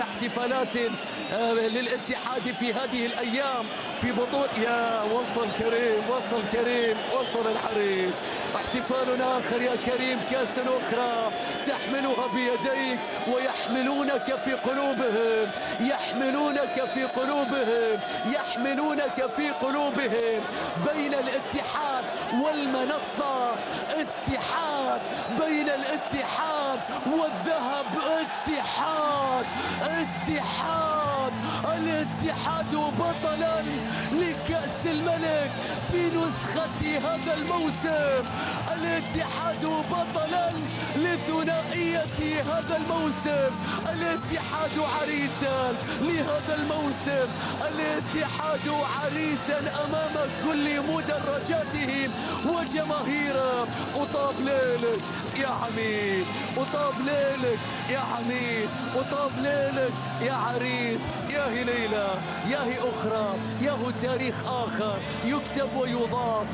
على احتفالات للاتحاد في هذه الأيام في بطولة. يا وصل كريم، وصل كريم، وصل العريس. احتفال آخر يا كريم، كأس أخرى تحملها بيديك ويحملونك في قلوبهم، يحملونك في قلوبهم، يحملونك في قلوبهم. بين الاتحاد والمنصة اتحاد، بين الاتحاد والذهب اتحاد، اتحاد. الاتحاد بطلا لكأس الملك في نسخة هذا الموسم، الاتحاد بطلا لثنائية هذا الموسم، الاتحاد عريسا لهذا الموسم، الاتحاد عريسا أمام كل مدرجاته وجماهيره. وطاب ليلك يا عميد، وطاب ليلك يا عميد، وطاب ليلك يا عريس. يا هي ليلة، يا هي أخرى، يا هو تاريخ آخر يكتب ويضاف.